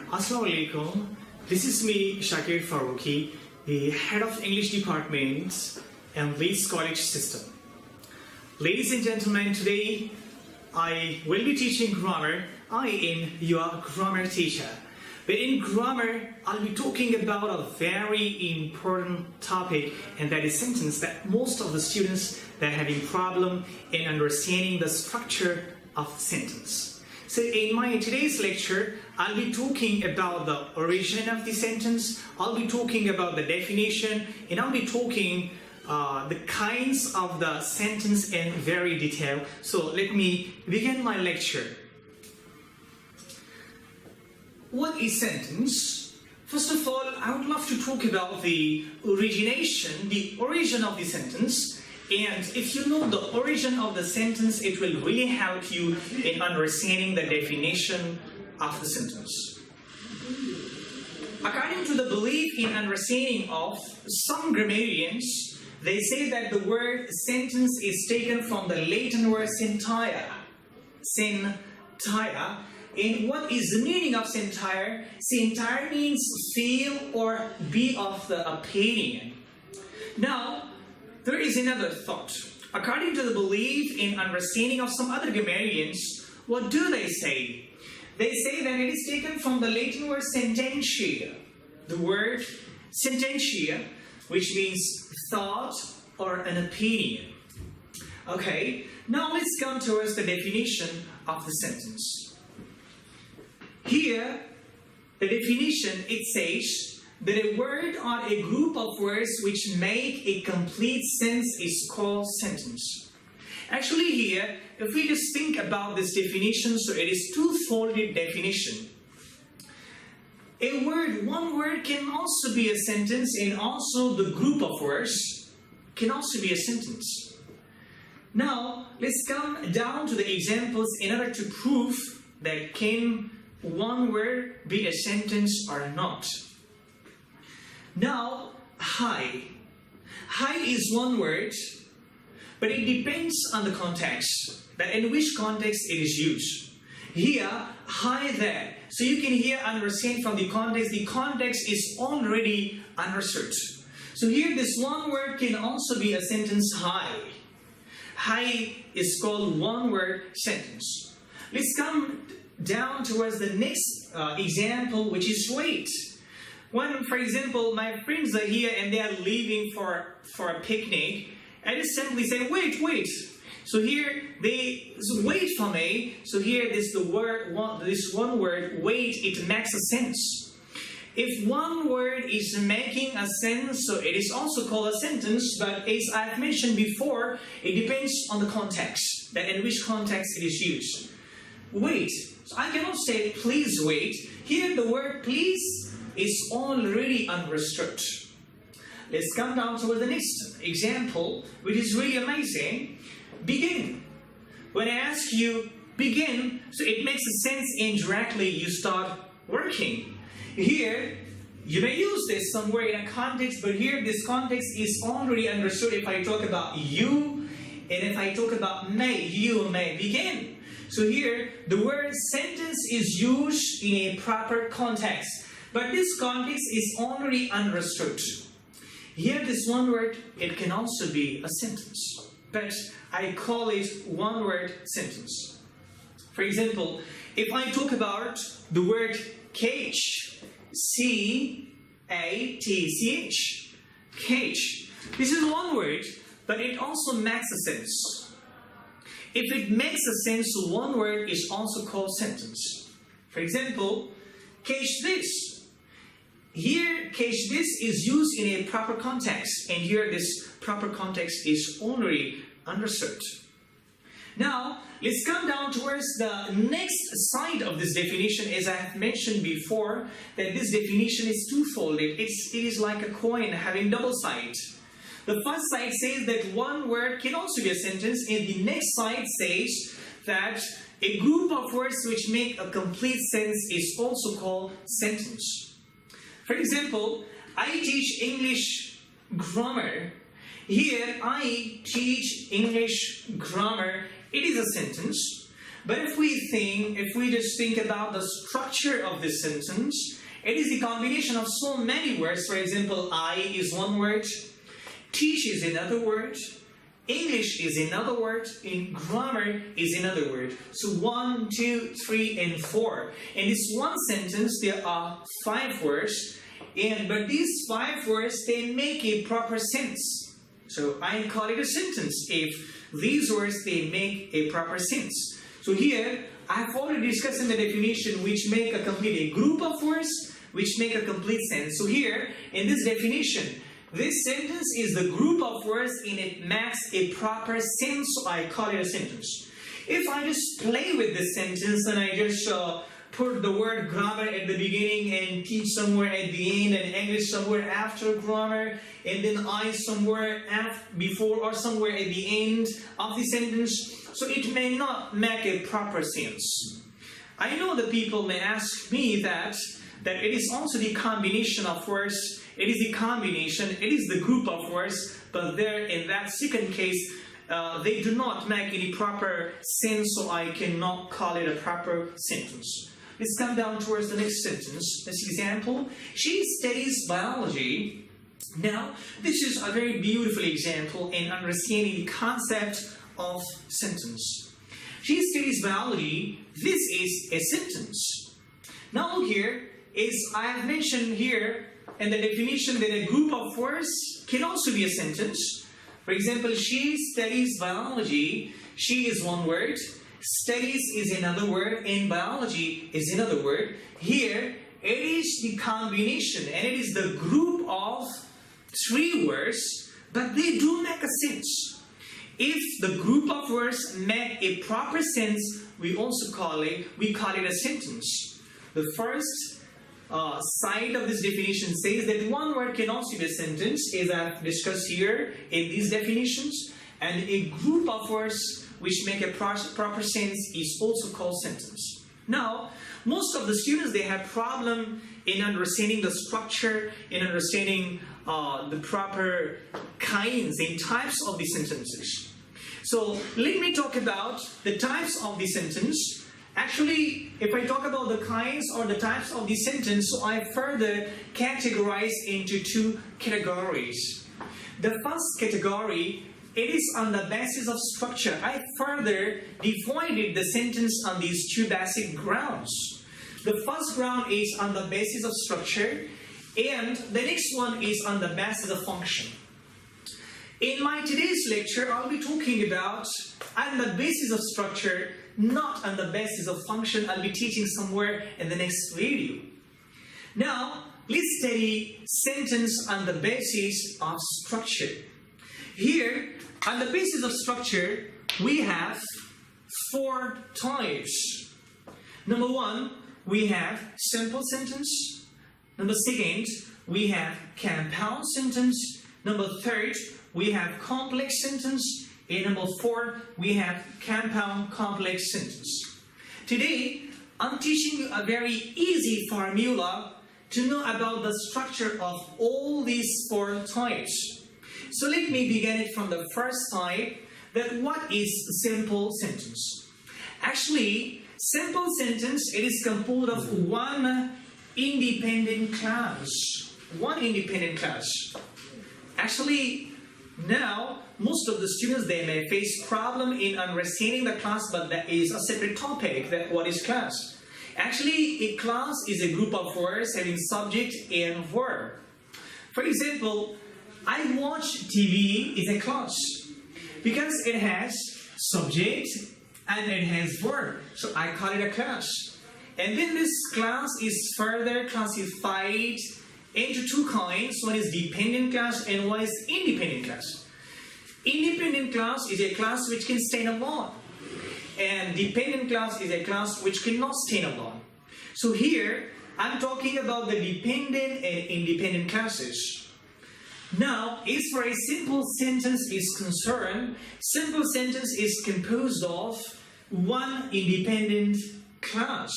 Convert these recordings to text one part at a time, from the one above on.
Assalamu alaikum. This is me, Shakir Faruqi, the head of English department and Leeds College system. Ladies and gentlemen, today I will be teaching grammar. I am your grammar teacher. But in grammar, I'll be talking about a very important topic, and that is sentence, that most of the students that are having problem in understanding the structure of the sentence. So in my today's lecture, I'll be talking about the origin of the sentence, I'll be talking about the definition, and I'll be talking the kinds of the sentence in very detail. So let me begin my lecture. What is sentence? First of all, I would love to talk about the origination, the origin of the sentence. And if you know the origin of the sentence, it will really help you in understanding the definition of the sentence. According to the belief in understanding of some grammarians, they say that the word sentence is taken from the Latin word sentire. Sentire. And what is the meaning of sentire? Sentire means feel or be of the opinion. Now, there is another thought. According to the belief in understanding of some other grammarians, what do they say? They say that it is taken from the Latin word sententia. The word sententia, which means thought or an opinion. Okay, now let's come towards the definition of the sentence. Here, the definition, it says that a word or a group of words which make a complete sense is called sentence. Actually here, if we just think about this definition, so it is two-folded definition. A word, one word can also be a sentence, and also the group of words can also be a sentence. Now, let's come down to the examples in order to prove that can one word be a sentence or not. Now, hi. Hi is one word, but it depends on the context, that in which context it is used. Here, hi there. So you can here understand from the context is already understood. So here this one word can also be a sentence, hi. Hi is called one word sentence. Let's come down towards the next example, which is wait. When, for example, my friends are here and they are leaving for a picnic, I just simply say, wait. So here they wait for me. So here this one word, wait, it makes a sense. If one word is making a sense, so it is also called a sentence, but as I've mentioned before, it depends on the context, that in which context it is used. Wait. So I cannot say please wait. Here the word please is already understood. Let's come down to the next example, which is really amazing. Begin. When I ask you begin, so it makes a sense indirectly you start working. Here, you may use this somewhere in a context, but here this context is already understood if I talk about you, and if I talk about may, you may begin. So here, the word sentence is used in a proper context, but this context is already understood. Here, this one word, it can also be a sentence, but I call it one word sentence. For example, if I talk about the word cage, C-A-T-C-H, cage, this is one word, but it also makes a sense. If it makes a sense, one word is also called sentence. For example, catch this. Here, catch this is used in a proper context, and here this proper context is already understood. Now, let's come down towards the next side of this definition. As I have mentioned before, that this definition is two-folded. It is like a coin having double sides. The first side says that one word can also be a sentence, and the next side says that a group of words which make a complete sense is also called sentence. For example, I teach English grammar. Here, I teach English grammar. It is a sentence. But if we just think about the structure of this sentence, it is the combination of so many words. For example, I is one word, teach is another word, English is another word, and grammar is another word. So 1, 2, 3, and 4. In this one sentence, there are 5 words, but these 5 words, they make a proper sense. So I call it a sentence if these words, they make a proper sense. So here, I have already discussed in the definition which make a complete a group of words which make a complete sense. So here, in this definition, this sentence is the group of words and it makes a proper sense, so I call it a sentence. If I just play with this sentence and I just put the word grammar at the beginning and teach somewhere at the end and English somewhere after grammar and then I somewhere before or somewhere at the end of the sentence, so it may not make a proper sense. I know that people may ask me that it is also the combination of words, it is the combination, it is the group of words, but there in that second case, they do not make any proper sense, so I cannot call it a proper sentence. Let's come down towards the next sentence. This example, she studies biology. Now, this is a very beautiful example in understanding the concept of sentence. She studies biology. This is a sentence. Now look here, I have mentioned here in the definition that a group of words can also be a sentence. For example, she studies biology. She is one word. Studies is another word, and biology is another word. Here, it is the combination, and it is the group of 3 words, but they do make a sense. If the group of words make a proper sense, we call it a sentence. The first side of this definition says that one word can also be a sentence, as I've discussed here in these definitions, and a group of words which make a proper sense is also called sentence. Now, most of the students, they have problem in understanding the structure, in understanding the proper kinds and types of the sentences. So let me talk about the types of the sentence. Actually, if I talk about the kinds or the types of the sentence, so I further categorize into 2 categories. The first category, it is on the basis of structure. I further divided the sentence on these 2 basic grounds. The first ground is on the basis of structure, and the next one is on the basis of function. In my today's lecture, I'll be talking about on the basis of structure, not on the basis of function. I'll be teaching somewhere in the next video. Now, let's study sentence on the basis of structure. Here, on the basis of structure, we have 4 types. Number 1, we have simple sentence. Number 2, we have compound sentence. Number 3, we have complex sentence. And number 4, we have compound complex sentence. Today, I'm teaching you a very easy formula to know about the structure of all these 4 types. So let me begin it from the first type, that what is simple sentence? Actually, simple sentence, it is composed of one independent clause. One independent clause. Actually, now, most of the students, they may face problem in understanding the class, but that is a separate topic, that what is class. Actually, a class is a group of words having subject and verb. For example, I watch TV is a class because it has subject and it has verb. So I call it a class. And then this class is further classified into 2 kinds. One is dependent class and one is independent class. Independent class is a class which can stand alone. And dependent class is a class which cannot stand alone. So here, I'm talking about the dependent and independent classes. Now, as far as simple sentence is concerned, simple sentence is composed of one independent class.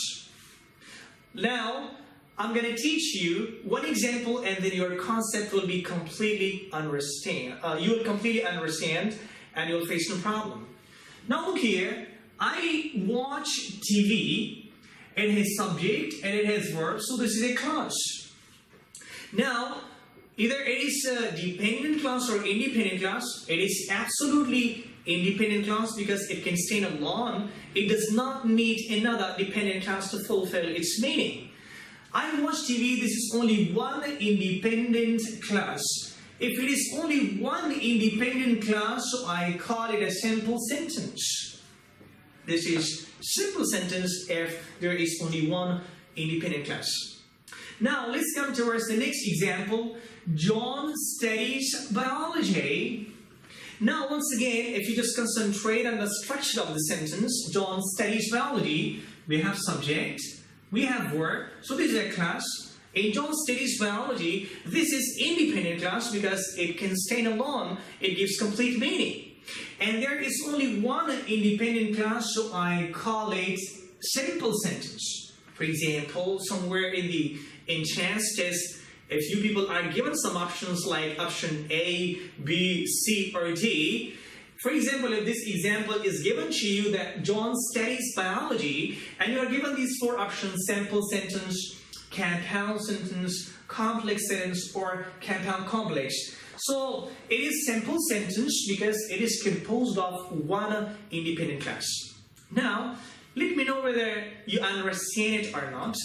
Now, I'm going to teach you one example, and then your concept will be completely understand. You will completely understand, and you'll face no problem. Now look here. I watch TV, it has subject and it has verb, so this is a class. Now, either it is a dependent class or independent class. It is absolutely independent class because it can stand alone. It does not need another dependent class to fulfill its meaning. I watch TV, this is only one independent class. If it is only one independent class, so I call it a simple sentence. This is simple sentence if there is only one independent class. Now let's come towards the next example. John studies biology. Now once again, if you just concentrate on the structure of the sentence, John studies biology, we have subject, we have verb, so this is a class. In John studies biology, this is independent class because it can stand alone, it gives complete meaning. And there is only one independent class, so I call it simple sentence. For example, somewhere in the entrance test, if you people are given some options like option A, B, C, or D, for example, if this example is given to you that John studies biology, and you are given these four options, simple sentence, compound sentence, complex sentence, or compound complex. So it is simple sentence because it is composed of one independent class. Now, let me know whether you understand it or not.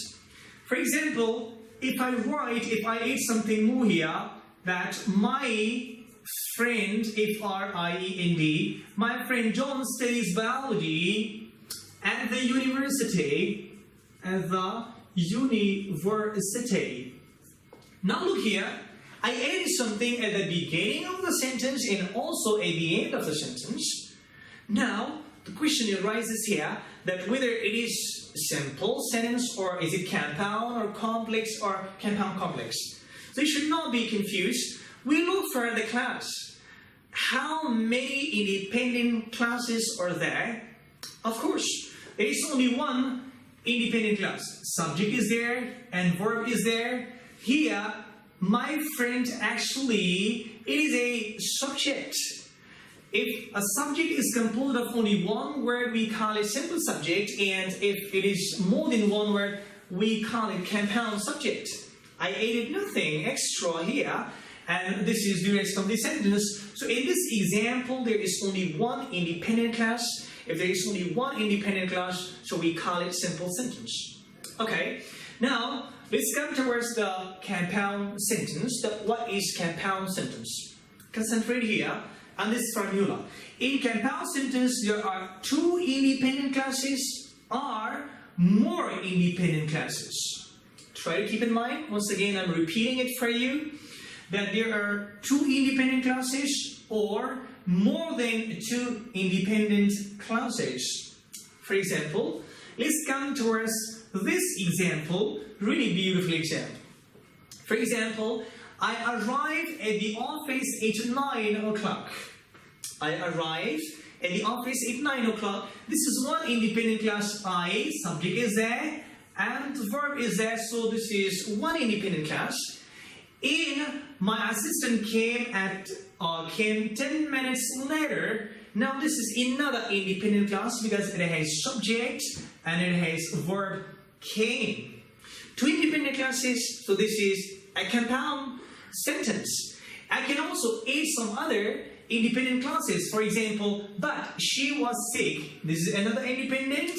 For example, if I ate something new here, that my friend, F-R-I-E-N-D, my friend John studies biology at the university. Now look here, I added something at the beginning of the sentence and also at the end of the sentence. Now, the question arises here that whether it is simple sentence or is it compound or complex or compound complex. So you should not be confused. We look for the class. How many independent classes are there? Of course, there is only one independent class. Subject is there and verb is there. Here, my friend actually, it is a subject. If a subject is composed of only one word, we call it simple subject, and if it is more than one word, we call it compound subject. I added nothing extra here, and this is the rest of the sentence. So in this example, there is only one independent class. If there is only one independent class, so we call it simple sentence. Okay, now let's come towards the compound sentence. What is compound sentence? Concentrate here on this formula. In compound sentence, there are two independent classes or more independent classes. Try to keep in mind, once again, I'm repeating it for you, that there are two independent classes or more than two independent classes. For example, let's come towards this example, really beautiful example. For example, I arrived at the office at 9 o'clock. I arrived at the office at 9 o'clock. This is one independent class. I, subject is there, and verb is there, so this is one independent class. In my assistant came 10 minutes later. Now this is another independent class because it has subject and it has verb came. Two independent classes, so this is a compound sentence. I can also add some other independent classes. For example, but she was sick. This is another independent.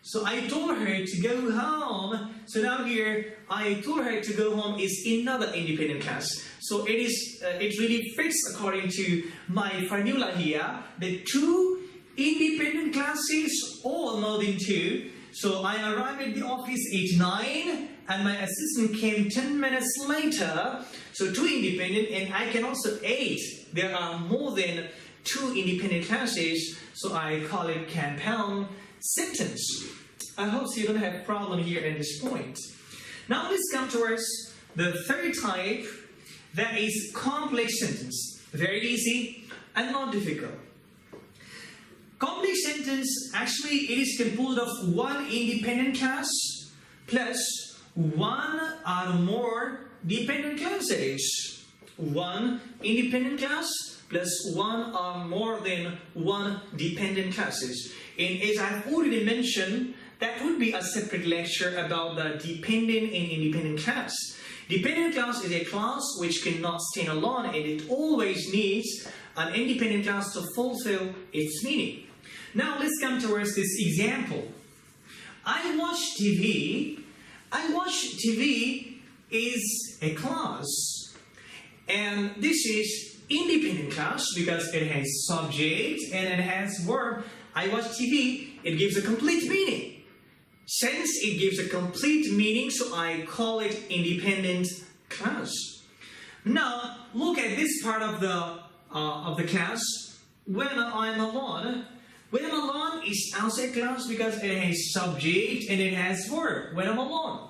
So I told her to go home. So now here, I told her to go home is another independent class. So it really fits according to my formula here. The two independent classes or more than two. So I arrived at the office at 9 and my assistant came 10 minutes later. So two independent, and I can also add. There are more than two independent classes, so I call it compound sentence. I hope you don't have a problem here at this point. Now let's come towards the third type, that is complex sentence. Very easy and not difficult. Complex sentence, actually it is composed of one independent class plus one or more dependent classes. One independent class plus one or more than one dependent classes. And as I've already mentioned, that would be a separate lecture about the dependent and independent class. Dependent class is a class which cannot stand alone, and it always needs an independent class to fulfill its meaning. Now let's come towards this example. I watch TV. I watch TV is a class, and this is independent class because it has subject and it has verb. I watch TV, it gives a complete meaning. Since it gives a complete meaning, so I call it independent class. Now look at this part of the class. When I'm alone, when I'm alone is outside class because it has subject and it has verb. When I'm alone,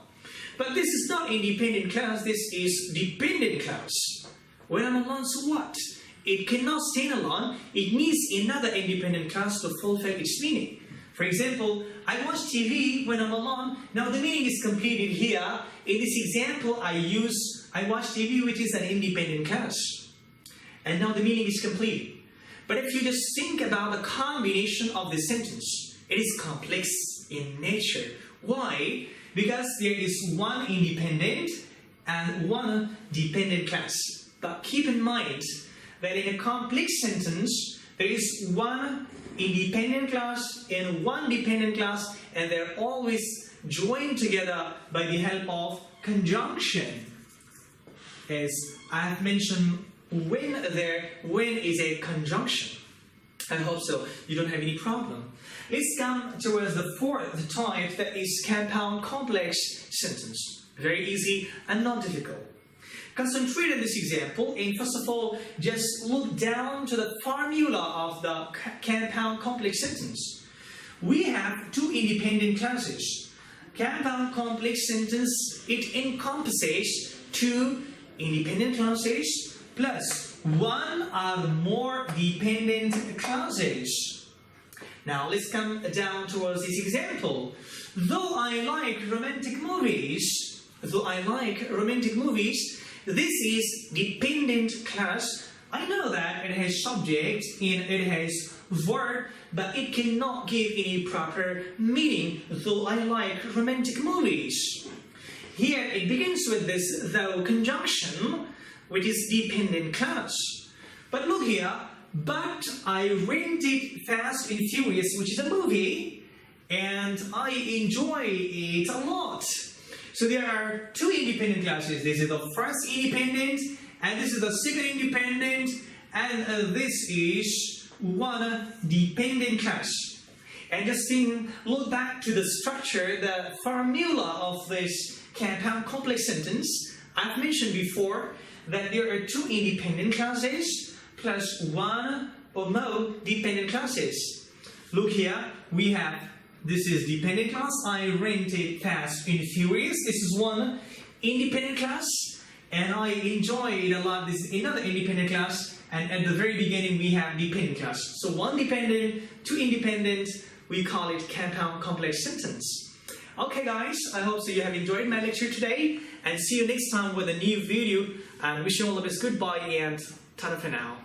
but this is not independent class. This is dependent class. When I'm alone, so what? It cannot stand alone. It needs another independent class to fulfill its meaning. For example, I watch TV when I'm alone. Now the meaning is completed here. In this example, I watch TV, which is an independent class. And now the meaning is complete. But if you just think about the combination of the sentence, it is complex in nature. Why? Because there is one independent and one dependent class. But keep in mind that in a complex sentence, there is one independent class and one dependent class, and they're always joined together by the help of conjunction. As I have mentioned, when is a conjunction. I hope so. You don't have any problem. Let's come towards the fourth type, that is compound complex sentence. Very easy and not difficult. Concentrate on this example, and first of all, just look down to the formula of the compound complex sentence. We have two independent classes. Compound complex sentence, it encompasses two independent classes plus one or more dependent clauses. Now let's come down towards this example. Though I like romantic movies, this is dependent class. I know that it has subject and it has verb, but it cannot give any proper meaning. Though I like romantic movies. Here it begins with this though conjunction, which is dependent class. But look here, but I rented Fast and Furious, which is a movie, and I enjoy it a lot. So there are two independent classes. This is the first independent, and this is the second independent, and this is one dependent class. And just look back to the structure, the formula of this compound complex sentence. I've mentioned before that there are two independent classes plus one or more dependent classes. Look here, we have, this is dependent class. I rented Fast and Furious. This is one independent class, and I enjoy it a lot. This is another independent class, and at the very beginning we have dependent class. So one dependent, two independent, we call it compound complex sentence. Okay guys, I hope so you have enjoyed my lecture today, and see you next time with a new video, and wish you all the best. Goodbye and ta-ta for now.